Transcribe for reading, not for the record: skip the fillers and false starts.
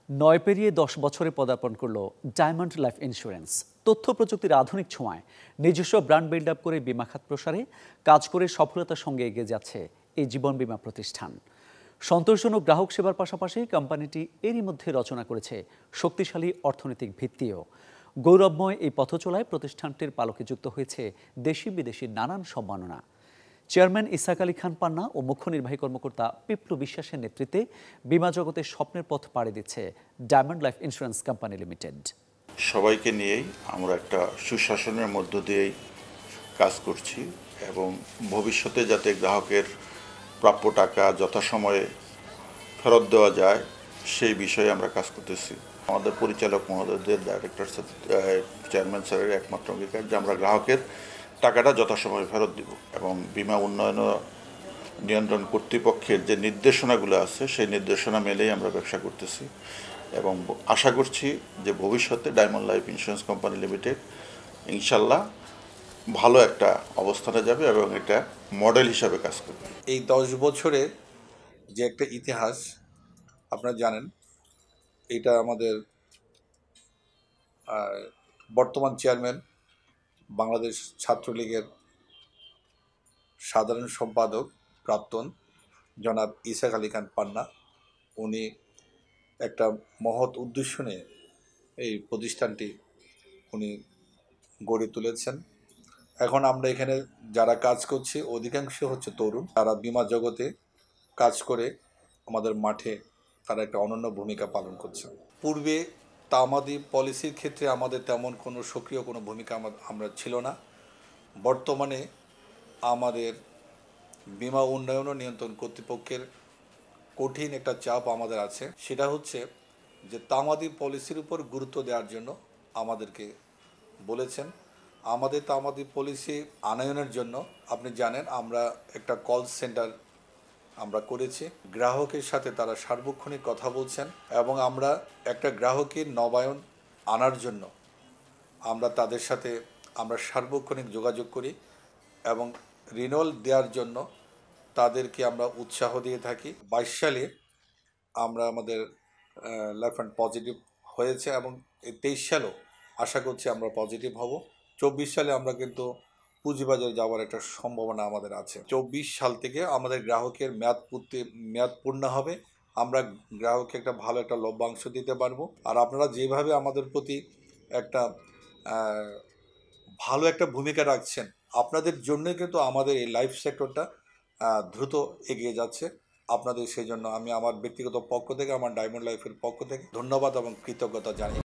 ৯ পেরিয়ে ১০ বছরে পদার্পণ করল ডায়মন্ড লাইফ ইন্স্যুরেন্স। তথ্য প্রযুক্তির আধুনিক ছোঁয়ায় নিজস্ব ব্র্যান্ড বিল্ড আপ করে বীমা খাত প্রসারে কাজ করে সফলতার সঙ্গে এগিয়ে যাচ্ছে এই জীবন বীমা প্রতিষ্ঠান। সন্তোষজনক গ্রাহক সেবার পাশাপাশি কোম্পানিটি এরই মধ্যে রচনা করেছে শক্তিশালী অর্থনৈতিক ভিত্তিও। গৌরবময় এই পথচলায় প্রতিষ্ঠানটির পালকে যুক্ত হয়েছে দেশি বিদেশি নানান সম্মাননা। চেয়ারম্যান ইসাক আলী খান পান্না ও মুখ্য নির্বাহী কর্মকর্তা পিপলু বিশ্বাসের নেতৃত্বে বীমা জগতে স্বপ্নের পথ পাড়ি দিচ্ছে diamond life insurance company limited. সবাইকে নিয়েই আমরা একটা সুশাসনের মধ্য দিয়েই কাজ করছি এবং ভবিষ্যতে যাতে গ্রাহকের প্রাপ্য টাকা যথাসময়ে ফেরত দেওয়া যায় সেই বিষয়ে আমরা কাজ করতেছি। আমাদের পরিচালক মহোদয়দের, ডাইরেক্টর চেয়ারম্যান স্যারের একমাত্র অঙ্গীকার যে আমরা গ্রাহকের টাকাটা যথাসময়ে ফেরত দিব এবং বীমা উন্নয়ন নিয়ন্ত্রণ কর্তৃপক্ষের যে নির্দেশনাগুলো আছে সেই নির্দেশনা মেলেই আমরা ব্যবসা করতেছি এবং আশা করছি যে ভবিষ্যতে diamond life insurance company limited ইনশাল্লাহ ভালো একটা অবস্থানে যাবে এবং এটা মডেল হিসাবে কাজ করবে। এই 10 বছরের যে একটা ইতিহাস আপনারা জানেন, এটা আমাদের বর্তমান চেয়ারম্যান বাংলাদেশ ছাত্রলীগের সাধারণ সম্পাদক প্রাক্তন জনাব ইসাক আলী খান পান্না, উনি একটা মহৎ উদ্দেশ্য নিয়ে এই প্রতিষ্ঠানটি উনি গড়ে তুলেছেন। এখন আমরা এখানে যারা কাজ করছি অধিকাংশ হচ্ছে তরুণ, তারা বীমা জগতে কাজ করে আমাদের মাঠে তারা একটা অনন্য ভূমিকা পালন করছে। পূর্বে তামাদি পলিসির ক্ষেত্রে আমাদের তেমন কোনো সক্রিয় কোনো ভূমিকা আমরা ছিল না। বর্তমানে আমাদের বীমা উন্নয়ন ও নিয়ন্ত্রণ কর্তৃপক্ষের কঠিন একটা চাপ আমাদের আছে, সেটা হচ্ছে যে তামাদি পলিসির উপর গুরুত্ব দেওয়ার জন্য আমাদেরকে বলেছেন। আমাদের তামাদি পলিসি আনয়নের জন্য আপনি জানেন আমরা একটা কল সেন্টার আমরা করেছি, গ্রাহকের সাথে তারা সার্বক্ষণিক কথা বলছেন এবং আমরা একটা গ্রাহকের নবায়ন আনার জন্য আমরা তাদের সাথে আমরা সার্বক্ষণিক যোগাযোগ করি এবং রিনিউয়াল দেওয়ার জন্য তাদেরকে আমরা উৎসাহ দিয়ে থাকি। 22 সালে আমরা আমাদের লাইফ অ্যান্ড পজিটিভ হয়েছে এবং 23 সালেও আশা করছি আমরা পজিটিভ হব। 24 সালে আমরা কিন্তু পুঁজিবাজারে যাওয়ার একটা সম্ভাবনা আমাদের আছে। 24 সাল থেকে আমাদের গ্রাহকের মেয়াদ পূর্ণ হবে, আমরা গ্রাহককে একটা ভালো একটা লভ্যাংশ দিতে পারবো। আর আপনারা যেভাবে আমাদের প্রতি একটা ভালো একটা ভূমিকা রাখছেন, আপনাদের জন্যই কিন্তু আমাদের এই লাইফ সেক্টরটা দ্রুত এগিয়ে যাচ্ছে। আপনাদের সেই জন্য আমি আমার ব্যক্তিগত পক্ষ থেকে, আমার ডায়মন্ড লাইফের পক্ষ থেকে ধন্যবাদ এবং কৃতজ্ঞতা জানাই।